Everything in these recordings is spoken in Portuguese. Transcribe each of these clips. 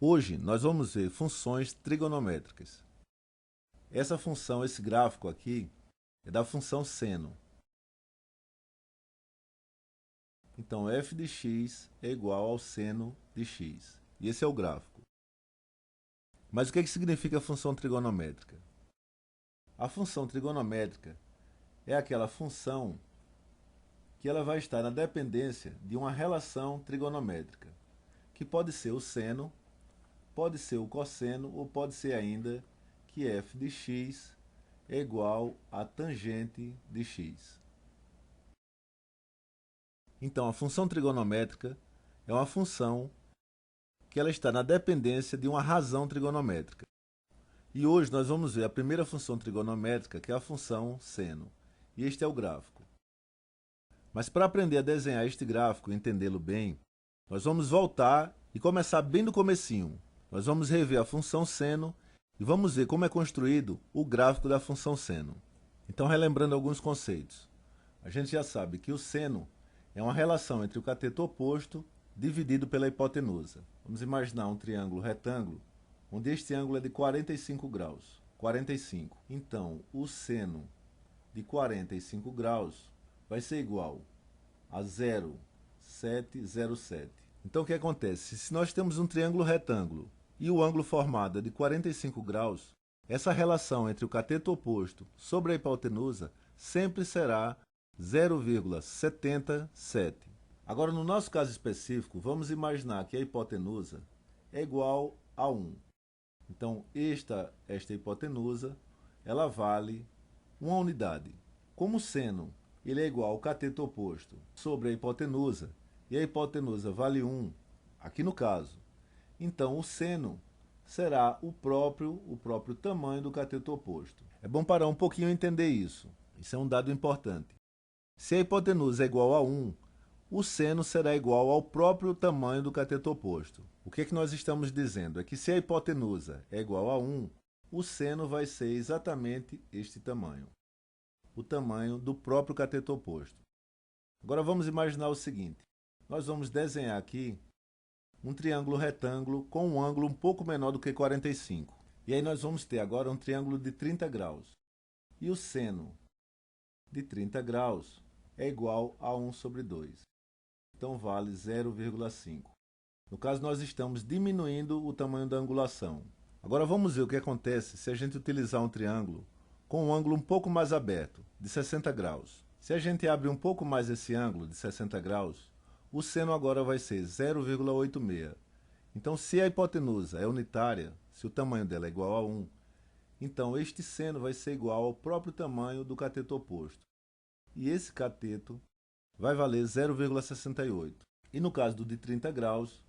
Hoje nós vamos ver funções trigonométricas. Essa função, esse gráfico aqui, é da função seno. Então f de x é igual ao seno de x. E esse é o gráfico. Mas o que significa a função trigonométrica? A função trigonométrica é aquela função que ela vai estar na dependência de uma relação trigonométrica, que pode ser o seno, pode ser o cosseno ou pode ser ainda que f de x é igual a tangente de x. Então, a função trigonométrica é uma função que ela está na dependência de uma razão trigonométrica. E hoje nós vamos ver a primeira função trigonométrica, que é a função seno. E este é o gráfico. Mas para aprender a desenhar este gráfico e entendê-lo bem, nós vamos voltar e começar bem do comecinho. Nós vamos rever a função seno e vamos ver como é construído o gráfico da função seno. Então, relembrando alguns conceitos. A gente já sabe que o seno é uma relação entre o cateto oposto dividido pela hipotenusa. Vamos imaginar um triângulo retângulo, onde este ângulo é de 45 graus. 45. Então, o seno de 45 graus vai ser igual a 0,707. Então, o que acontece? Se nós temos um triângulo retângulo e o ângulo formado é de 45 graus, essa relação entre o cateto oposto sobre a hipotenusa sempre será 0,77. Agora, no nosso caso específico, vamos imaginar que a hipotenusa é igual a 1. Então, esta hipotenusa, ela vale uma unidade. Como o seno ele é igual ao cateto oposto sobre a hipotenusa, e a hipotenusa vale 1, aqui no caso, então o seno será o próprio tamanho do cateto oposto. É bom parar um pouquinho e entender isso. Isso é um dado importante. Se a hipotenusa é igual a 1, o seno será igual ao próprio tamanho do cateto oposto. O que nós estamos dizendo? É que se a hipotenusa é igual a 1, o seno vai ser exatamente este tamanho. O tamanho do próprio cateto oposto. Agora vamos imaginar o seguinte. Nós vamos desenhar aqui um triângulo retângulo com um ângulo um pouco menor do que 45. E aí nós vamos ter agora um triângulo de 30 graus. E o seno de 30 graus é igual a 1 sobre 2. Então vale 0,5. No caso, nós estamos diminuindo o tamanho da angulação. Agora vamos ver o que acontece se a gente utilizar um triângulo com um ângulo um pouco mais aberto, de 60 graus. Se a gente abre um pouco mais esse ângulo de 60 graus, o seno agora vai ser 0,86. Então, se a hipotenusa é unitária, se o tamanho dela é igual a 1, então este seno vai ser igual ao próprio tamanho do cateto oposto. E esse cateto vai valer 0,68. E no caso do de 30 graus,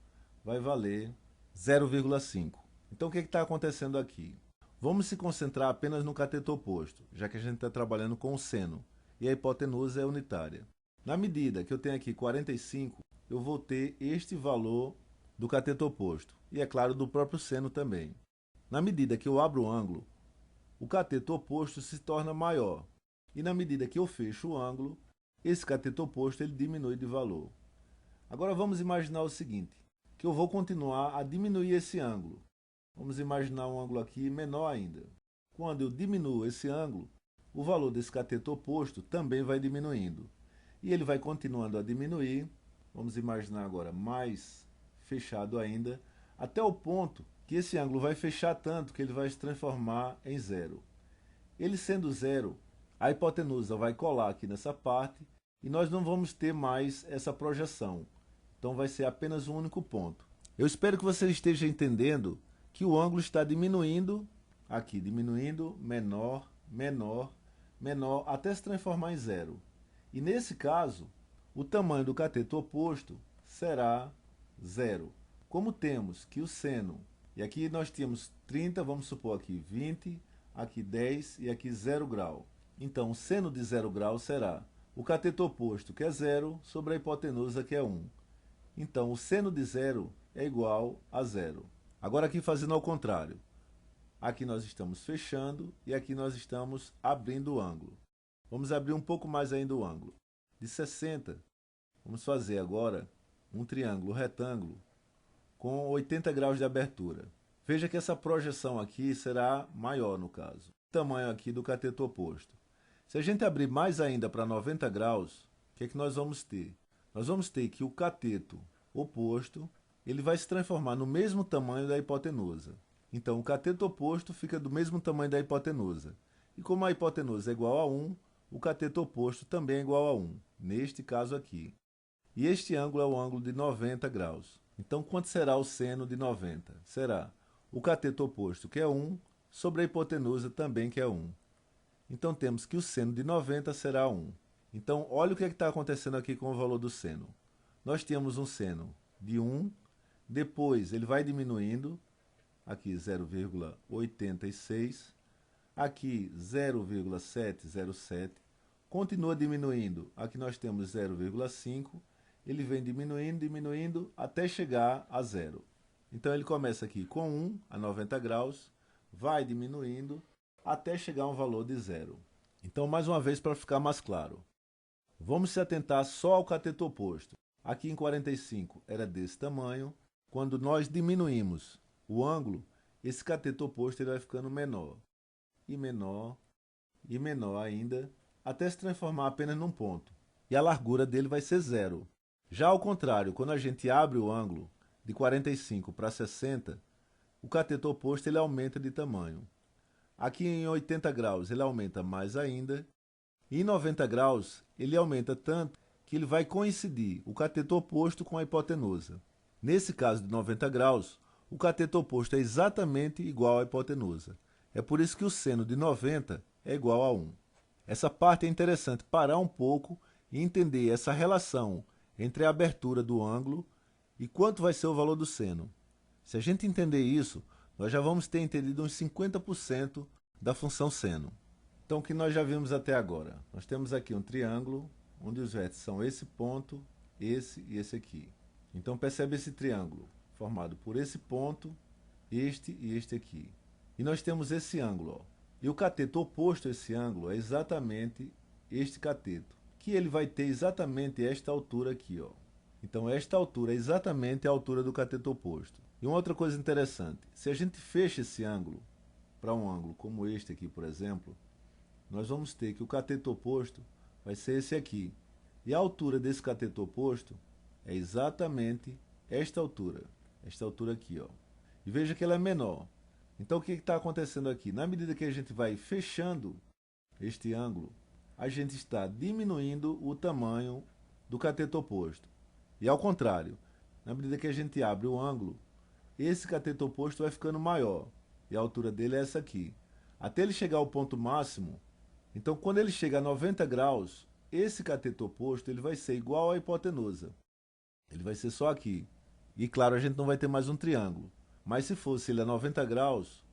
vai valer 0,5. Então, o que está acontecendo aqui? Vamos se concentrar apenas no cateto oposto, já que a gente está trabalhando com o seno, e a hipotenusa é unitária. Na medida que eu tenho aqui 45, eu vou ter este valor do cateto oposto, e é claro, do próprio seno também. Na medida que eu abro o ângulo, o cateto oposto se torna maior, e na medida que eu fecho o ângulo, esse cateto oposto ele diminui de valor. Agora vamos imaginar o seguinte, que eu vou continuar a diminuir esse ângulo. Vamos imaginar um ângulo aqui menor ainda. Quando eu diminuo esse ângulo, o valor desse cateto oposto também vai diminuindo. E ele vai continuando a diminuir, vamos imaginar agora mais fechado ainda, até o ponto que esse ângulo vai fechar tanto que ele vai se transformar em zero. Ele sendo zero, a hipotenusa vai colar aqui nessa parte e nós não vamos ter mais essa projeção. Então vai ser apenas um único ponto. Eu espero que você esteja entendendo que o ângulo está diminuindo, aqui diminuindo, menor, menor, menor, até se transformar em zero. E nesse caso, o tamanho do cateto oposto será zero. Como temos que o seno, e aqui nós tínhamos 30, vamos supor aqui 20, aqui 10 e aqui 0 grau. Então, o seno de 0 grau será o cateto oposto, que é 0, sobre a hipotenusa, que é 1. Então, o seno de 0 é igual a 0. Agora aqui fazendo ao contrário. Aqui nós estamos fechando e aqui nós estamos abrindo o ângulo. Vamos abrir um pouco mais ainda o ângulo. De 60, vamos fazer agora um triângulo retângulo com 80 graus de abertura. Veja que essa projeção aqui será maior no caso. O tamanho aqui do cateto oposto. Se a gente abrir mais ainda para 90 graus, o que é que nós vamos ter? Nós vamos ter que o cateto oposto ele vai se transformar no mesmo tamanho da hipotenusa. Então, o cateto oposto fica do mesmo tamanho da hipotenusa. E como a hipotenusa é igual a 1, o cateto oposto também é igual a 1, neste caso aqui. E este ângulo é o ângulo de 90 graus. Então, quanto será o seno de 90? Será o cateto oposto, que é 1, sobre a hipotenusa também, que é 1. Então, temos que o seno de 90 será 1. Então, olha o que está acontecendo aqui com o valor do seno. Nós temos um seno de 1, depois ele vai diminuindo, aqui 0,86, aqui 0,707, continua diminuindo, aqui nós temos 0,5, ele vem diminuindo, diminuindo, até chegar a 0. Então ele começa aqui com 1 a 90 graus, vai diminuindo, até chegar a um valor de 0. Então, mais uma vez, para ficar mais claro, vamos se atentar só ao cateto oposto. Aqui em 45 era desse tamanho, quando nós diminuímos o ângulo, esse cateto oposto ele vai ficando menor, e menor, e menor ainda, até se transformar apenas num ponto. E a largura dele vai ser 0. Já ao contrário, quando a gente abre o ângulo de 45 para 60, o cateto oposto ele aumenta de tamanho. Aqui em 80 graus ele aumenta mais ainda, e em 90 graus ele aumenta tanto que ele vai coincidir o cateto oposto com a hipotenusa. Nesse caso de 90 graus, o cateto oposto é exatamente igual à hipotenusa. É por isso que o seno de 90 é igual a 1. Essa parte é interessante parar um pouco e entender essa relação entre a abertura do ângulo e quanto vai ser o valor do seno. Se a gente entender isso, nós já vamos ter entendido uns 50% da função seno. Então, o que nós já vimos até agora? Nós temos aqui um triângulo, onde os vértices são esse ponto, esse e esse aqui. Então, percebe esse triângulo formado por esse ponto, este e este aqui. E nós temos esse ângulo. Ó. E o cateto oposto a esse ângulo é exatamente este cateto, que ele vai ter exatamente esta altura aqui. Ó. Então, esta altura é exatamente a altura do cateto oposto. E uma outra coisa interessante, se a gente fecha esse ângulo para um ângulo como este aqui, por exemplo, nós vamos ter que o cateto oposto vai ser esse aqui. E a altura desse cateto oposto é exatamente esta altura aqui. Ó. E veja que ela é menor. Então, o que está acontecendo aqui? Na medida que a gente vai fechando este ângulo, a gente está diminuindo o tamanho do cateto oposto. E ao contrário, na medida que a gente abre o ângulo, esse cateto oposto vai ficando maior. E a altura dele é essa aqui. Até ele chegar ao ponto máximo, então quando ele chega a 90 graus, esse cateto oposto ele vai ser igual à hipotenusa. Ele vai ser só aqui. E claro, a gente não vai ter mais um triângulo. Mas se fosse ele a 90 graus,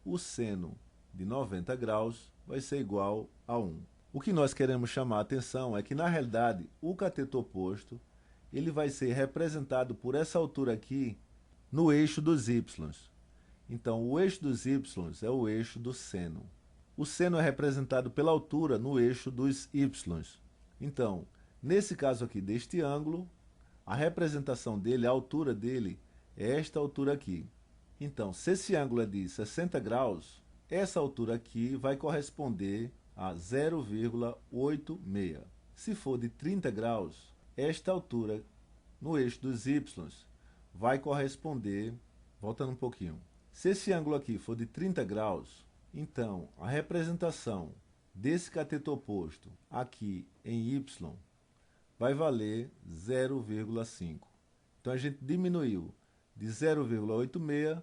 o seno de 90 graus vai ser igual a 1. O que nós queremos chamar a atenção é que, na realidade, o cateto oposto ele vai ser representado por essa altura aqui no eixo dos y. Então, o eixo dos y é o eixo do seno. O seno é representado pela altura no eixo dos y. Então, nesse caso aqui deste ângulo, a representação dele, a altura dele, é esta altura aqui. Então, se esse ângulo é de 60 graus, essa altura aqui vai corresponder a 0,86. Se for de 30 graus, esta altura no eixo dos y vai corresponder, voltando um pouquinho, se esse ângulo aqui for de 30 graus, então a representação desse cateto oposto aqui em y vai valer 0,5. Então a gente diminuiu de 0,86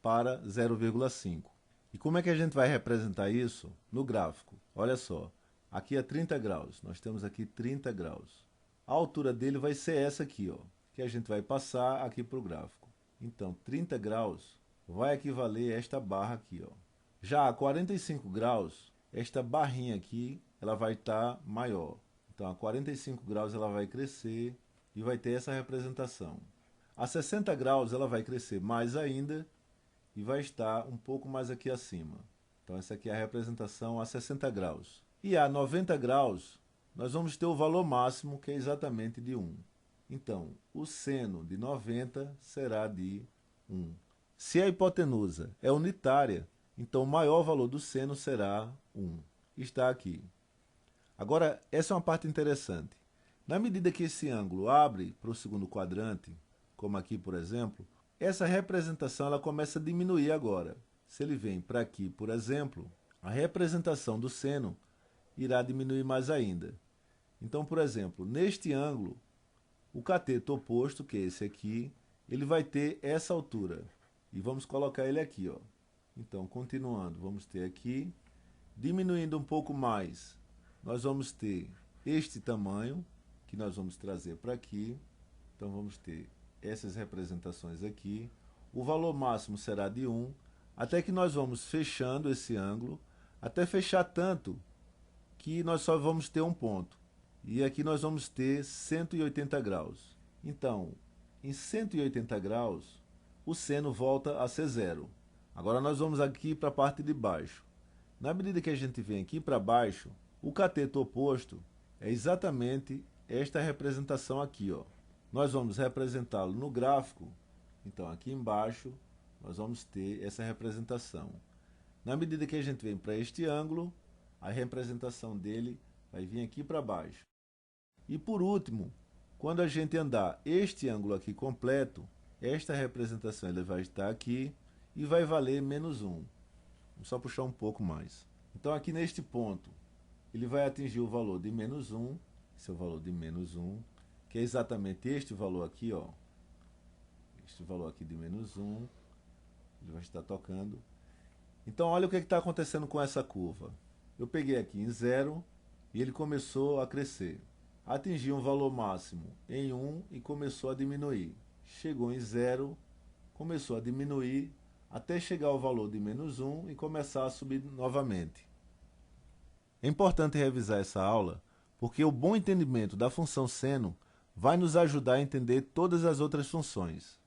para 0,5. E como é que a gente vai representar isso no gráfico? Olha só, aqui é 30 graus, nós temos aqui 30 graus. A altura dele vai ser essa aqui, ó, que a gente vai passar aqui para o gráfico. Então, 30 graus vai equivaler a esta barra aqui, ó. Já a 45 graus, esta barrinha aqui, ela vai estar maior. Então, a 45 graus ela vai crescer e vai ter essa representação. A 60 graus ela vai crescer mais ainda e vai estar um pouco mais aqui acima. Então, essa aqui é a representação a 60 graus. E a 90 graus, nós vamos ter o valor máximo, que é exatamente de 1. Então, o seno de 90 será de 1. Se a hipotenusa é unitária, então o maior valor do seno será 1. Está aqui. Agora, essa é uma parte interessante. Na medida que esse ângulo abre para o segundo quadrante, como aqui, por exemplo, essa representação ela começa a diminuir agora. Se ele vem para aqui, por exemplo, a representação do seno irá diminuir mais ainda. Então, por exemplo, neste ângulo, o cateto oposto, que é esse aqui, ele vai ter essa altura. E vamos colocar ele aqui, ó. Então, continuando, vamos ter aqui, diminuindo um pouco mais, nós vamos ter este tamanho, que nós vamos trazer para aqui. Então, vamos ter essas representações aqui. O valor máximo será de 1, até que nós vamos fechando esse ângulo, até fechar tanto que nós só vamos ter um ponto. E aqui nós vamos ter 180 graus. Então, em 180 graus, o seno volta a ser zero. Agora nós vamos aqui para a parte de baixo. Na medida que a gente vem aqui para baixo, o cateto oposto é exatamente esta representação aqui, ó. Nós vamos representá-lo no gráfico. Então, aqui embaixo, nós vamos ter essa representação. Na medida que a gente vem para este ângulo, a representação dele vai vir aqui para baixo. E por último, quando a gente andar este ângulo aqui completo, esta representação ele vai estar aqui e vai valer menos 1. Vamos só puxar um pouco mais. Então aqui neste ponto, ele vai atingir o valor de menos 1, esse é o valor de menos 1, que é exatamente este valor aqui, ó. Este valor aqui de menos 1, ele vai estar tocando. Então olha o que está acontecendo com essa curva. Eu peguei aqui em 0 e ele começou a crescer. Atingiu um valor máximo em 1 e começou a diminuir. Chegou em 0, começou a diminuir, até chegar ao valor de menos 1 e começar a subir novamente. É importante revisar essa aula, porque o bom entendimento da função seno vai nos ajudar a entender todas as outras funções.